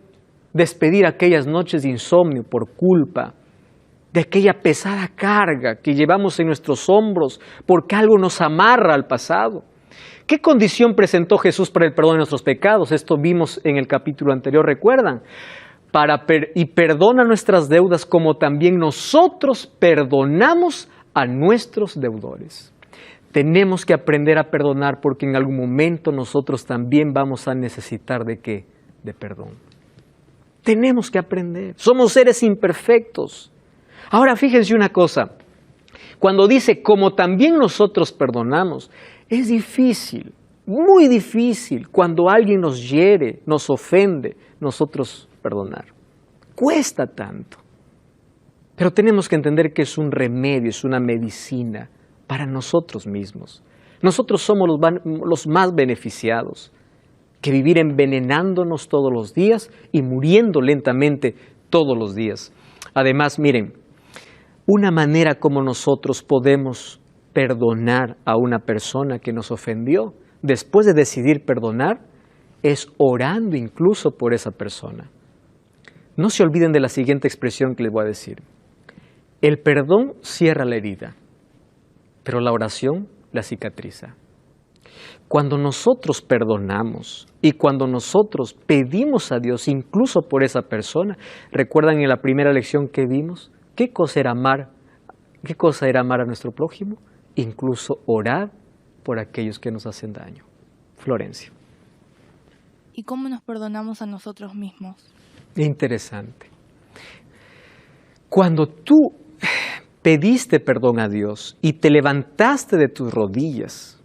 despedir aquellas noches de insomnio por culpa, de aquella pesada carga que llevamos en nuestros hombros porque algo nos amarra al pasado. ¿Qué condición presentó Jesús para el perdón de nuestros pecados? Esto vimos en el capítulo anterior, ¿recuerdan? Y perdona nuestras deudas como también nosotros perdonamos a nuestros deudores. Tenemos que aprender a perdonar porque en algún momento nosotros también vamos a necesitar ¿de qué? De perdón. Tenemos que aprender. Somos seres imperfectos. Ahora fíjense una cosa. Cuando dice como también nosotros perdonamos, es difícil, muy difícil, cuando alguien nos hiere, nos ofende, nosotros perdonar. Cuesta tanto. Pero tenemos que entender que es un remedio, es una medicina para nosotros mismos. Nosotros somos los más beneficiados que vivir envenenándonos todos los días y muriendo lentamente todos los días. Además, miren, una manera como nosotros podemos perdonar a una persona que nos ofendió, después de decidir perdonar, es orando incluso por esa persona. No se olviden de la siguiente expresión que les voy a decir. El perdón cierra la herida, pero la oración la cicatriza. Cuando nosotros perdonamos y cuando nosotros pedimos a Dios incluso por esa persona, ¿recuerdan en la primera lección que vimos? ¿Qué cosa era amar a nuestro prójimo? Incluso orar por aquellos que nos hacen daño. Florencia. ¿Y cómo nos perdonamos a nosotros mismos? Interesante. Cuando tú pediste perdón a Dios y te levantaste de tus rodillas,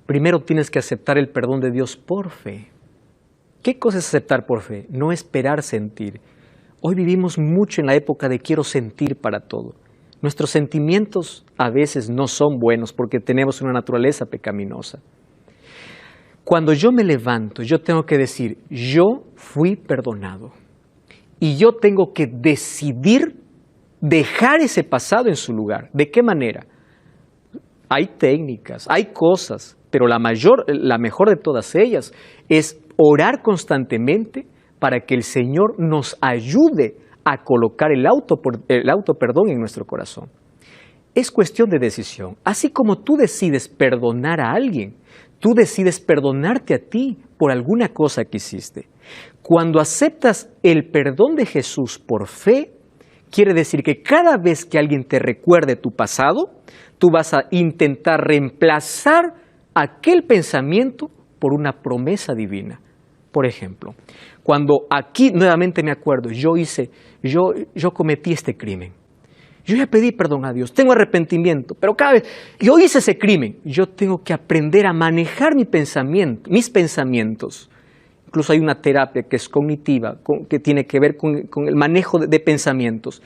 primero tienes que aceptar el perdón de Dios por fe. ¿Qué cosa es aceptar por fe? No esperar sentir. Hoy vivimos mucho en la época de quiero sentir para todo. Nuestros sentimientos a veces no son buenos porque tenemos una naturaleza pecaminosa. Cuando yo me levanto, yo tengo que decir, yo fui perdonado. Y yo tengo que decidir dejar ese pasado en su lugar. ¿De qué manera? Hay técnicas, hay cosas, pero la mejor de todas ellas es orar constantemente para que el Señor nos ayude a colocar el autoperdón en nuestro corazón. Es cuestión de decisión. Así como tú decides perdonar a alguien, tú decides perdonarte a ti por alguna cosa que hiciste. Cuando aceptas el perdón de Jesús por fe, quiere decir que cada vez que alguien te recuerde tu pasado, tú vas a intentar reemplazar aquel pensamiento por una promesa divina. Por ejemplo, cuando aquí nuevamente me acuerdo, yo cometí este crimen. Yo ya pedí perdón a Dios, tengo arrepentimiento, pero cada vez yo hice ese crimen, yo tengo que aprender a manejar mis pensamientos. Incluso hay una terapia que es cognitiva, que tiene que ver con el manejo de pensamientos.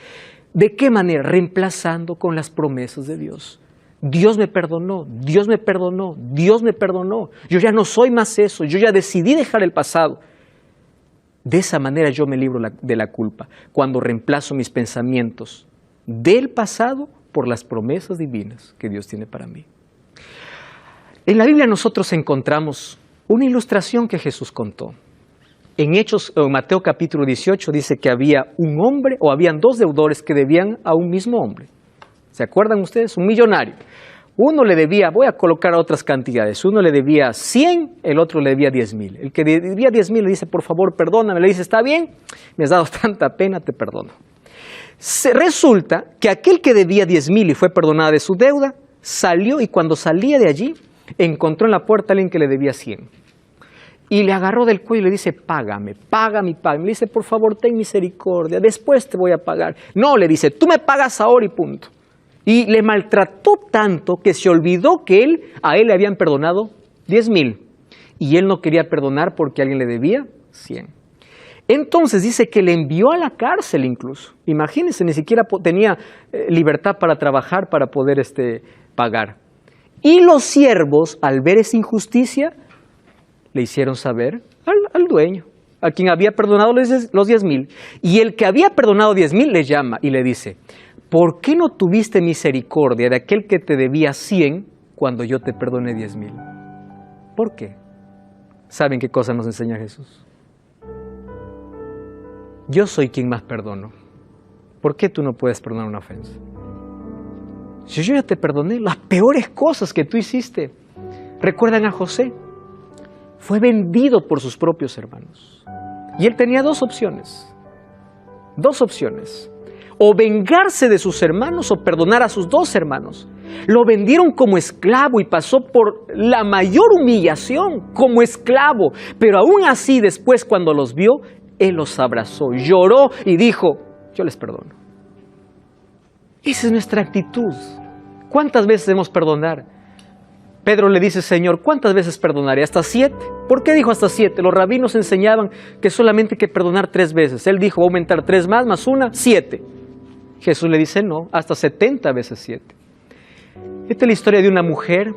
¿De qué manera? Reemplazando con las promesas de Dios. Dios me perdonó, Dios me perdonó, Dios me perdonó. Yo ya no soy más eso, yo ya decidí dejar el pasado. De esa manera yo me libro de la culpa, cuando reemplazo mis pensamientos del pasado por las promesas divinas que Dios tiene para mí. En la Biblia nosotros encontramos una ilustración que Jesús contó. En Mateo capítulo 18 dice que había un hombre, o habían dos deudores que debían a un mismo hombre. ¿Se acuerdan ustedes? Un millonario. Uno le debía, voy a colocar otras cantidades, uno le debía 100, el otro le debía 10,000. El que debía 10,000 le dice, por favor, perdóname. Le dice, está bien, me has dado tanta pena, te perdono. Resulta que aquel que debía 10,000 y fue perdonado de su deuda, salió y cuando salía de allí, encontró en la puerta a alguien que le debía 100. Y le agarró del cuello y le dice, págame. Le dice, por favor, ten misericordia, después te voy a pagar. No, le dice, tú me pagas ahora y punto. Y le maltrató tanto que se olvidó que a él le habían perdonado 10,000. Y él no quería perdonar porque alguien le debía 100. Entonces dice que le envió a la cárcel incluso. Imagínense, ni siquiera tenía libertad para trabajar, para poder pagar. Y los siervos, al ver esa injusticia, le hicieron saber al dueño, a quien había perdonado los 10,000. Y el que había perdonado 10,000 le llama y le dice, ¿por qué no tuviste misericordia de aquel que te debía 100 cuando yo te perdoné 10,000? ¿Por qué? ¿Saben qué cosa nos enseña Jesús? Yo soy quien más perdono. ¿Por qué tú no puedes perdonar una ofensa? Si yo ya te perdoné las peores cosas que tú hiciste. ¿Recuerdan a José? Fue vendido por sus propios hermanos. Y él tenía dos opciones. O vengarse de sus hermanos o perdonar a sus dos hermanos. Lo vendieron como esclavo y pasó por la mayor humillación como esclavo. Pero aún así, después cuando los vio, él los abrazó, lloró y dijo, yo les perdono. Esa es nuestra actitud. ¿Cuántas veces debemos perdonar? Pedro le dice, Señor, ¿cuántas veces perdonaré? ¿Hasta 7? ¿Por qué dijo hasta 7? Los rabinos enseñaban que solamente hay que perdonar 3 veces. Él dijo, va a aumentar 3 más 1, 7. Jesús le dice, no, hasta 70 veces 7. Esta es la historia de una mujer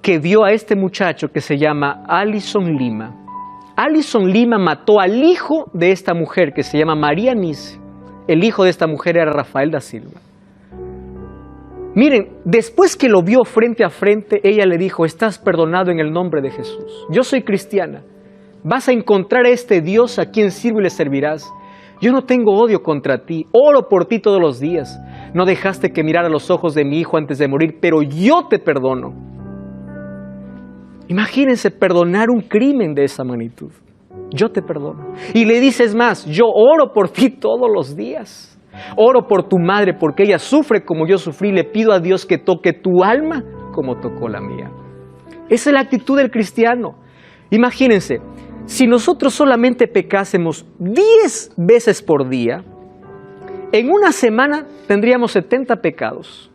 que vio a este muchacho que se llama Alison Lima. Alison Lima mató al hijo de esta mujer que se llama María Nice. El hijo de esta mujer era Rafael da Silva. Miren, después que lo vio frente a frente, ella le dijo, estás perdonado en el nombre de Jesús. Yo soy cristiana. Vas a encontrar a este Dios a quien sirvo y le servirás. Yo no tengo odio contra ti. Oro por ti todos los días. No dejaste que mirara los ojos de mi hijo antes de morir, pero yo te perdono. Imagínense perdonar un crimen de esa magnitud. Yo te perdono. Y le dices más, yo oro por ti todos los días. Oro por tu madre porque ella sufre como yo sufrí. Le pido a Dios que toque tu alma como tocó la mía. Esa es la actitud del cristiano. Imagínense, si nosotros solamente pecásemos 10 veces por día, en una semana tendríamos 70 pecados.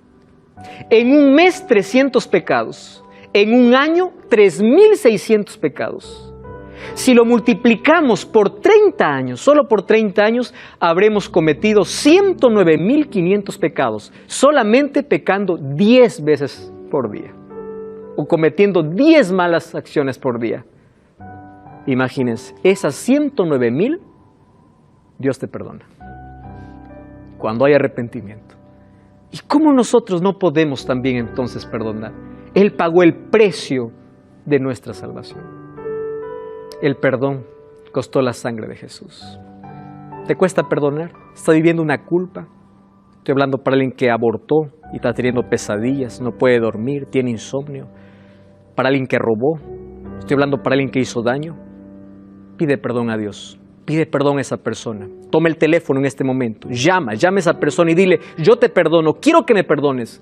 En un mes 300 pecados. En un año 3,600 pecados. Si lo multiplicamos por 30 años, solo por 30 años, habremos cometido 109,500 pecados, solamente pecando 10 veces por día, o cometiendo 10 malas acciones por día. Imagínense, esas 109,000, Dios te perdona, cuando hay arrepentimiento. ¿Y cómo nosotros no podemos también entonces perdonar? Él pagó el precio de nuestra salvación. El perdón costó la sangre de Jesús. ¿Te cuesta perdonar? ¿Estás viviendo una culpa? Estoy hablando para alguien que abortó y está teniendo pesadillas, no puede dormir, tiene insomnio. Para alguien que robó. Estoy hablando para alguien que hizo daño. Pide perdón a Dios. Pide perdón a esa persona. Toma el teléfono en este momento. Llama a esa persona y dile, yo te perdono, quiero que me perdones.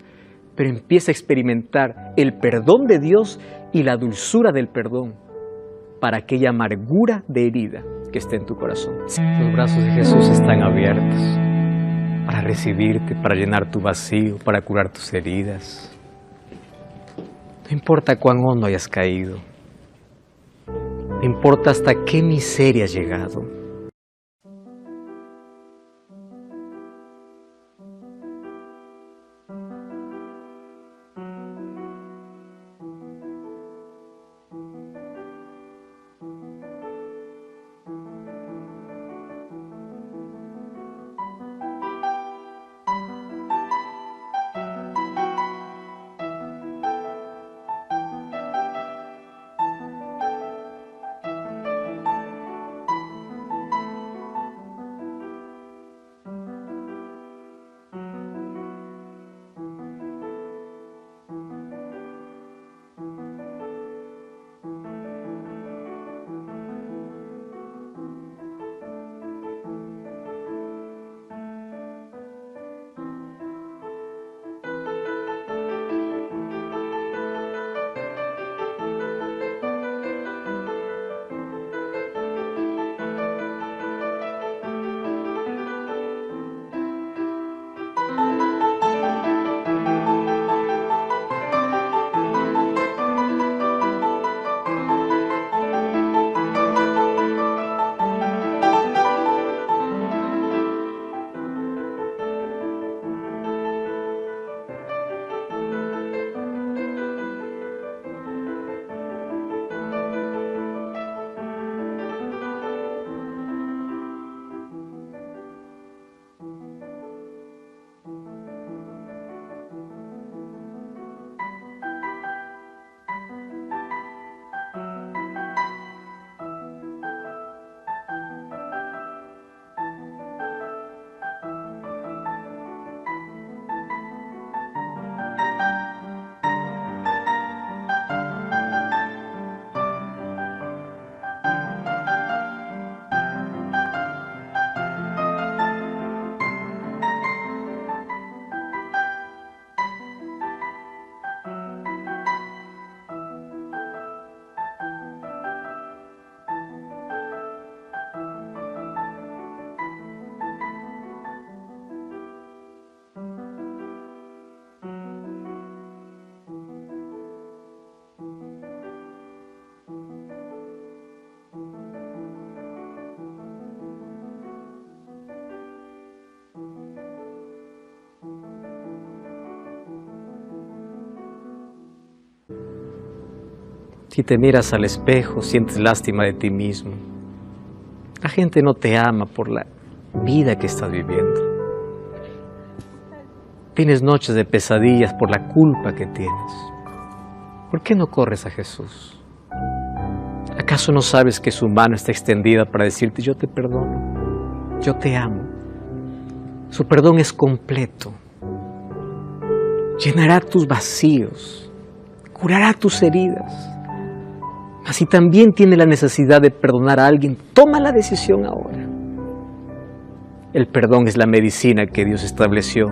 Pero empieza a experimentar el perdón de Dios y la dulzura del perdón para aquella amargura de herida que esté en tu corazón. Los brazos de Jesús están abiertos para recibirte, para llenar tu vacío, para curar tus heridas. No importa cuán hondo hayas caído, no importa hasta qué miseria has llegado. Si te miras al espejo, sientes lástima de ti mismo. La gente no te ama por la vida que estás viviendo. Tienes noches de pesadillas por la culpa que tienes. ¿Por qué no corres a Jesús? ¿Acaso no sabes que su mano está extendida para decirte, yo te perdono, yo te amo? Su perdón es completo. Llenará tus vacíos, curará tus heridas. Mas si también tiene la necesidad de perdonar a alguien, toma la decisión ahora. El perdón es la medicina que Dios estableció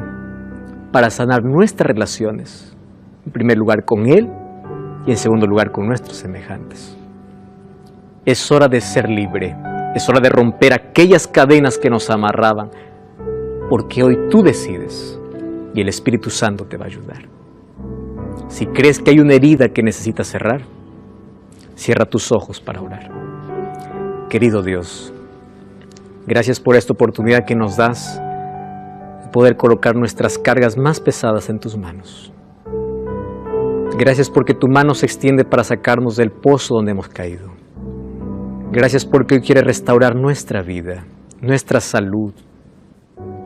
para sanar nuestras relaciones, en primer lugar con Él y en segundo lugar con nuestros semejantes. Es hora de ser libre, es hora de romper aquellas cadenas que nos amarraban, porque hoy tú decides y el Espíritu Santo te va a ayudar. Si crees que hay una herida que necesitas cerrar, cierra tus ojos para orar. Querido Dios, gracias por esta oportunidad que nos das de poder colocar nuestras cargas más pesadas en tus manos. Gracias porque tu mano se extiende para sacarnos del pozo donde hemos caído. Gracias porque hoy quieres restaurar nuestra vida, nuestra salud,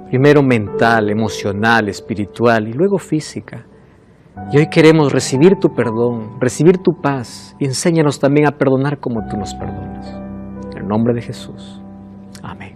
primero mental, emocional, espiritual y luego física. Y hoy queremos recibir tu perdón, recibir tu paz y enséñanos también a perdonar como tú nos perdonas. En el nombre de Jesús. Amén.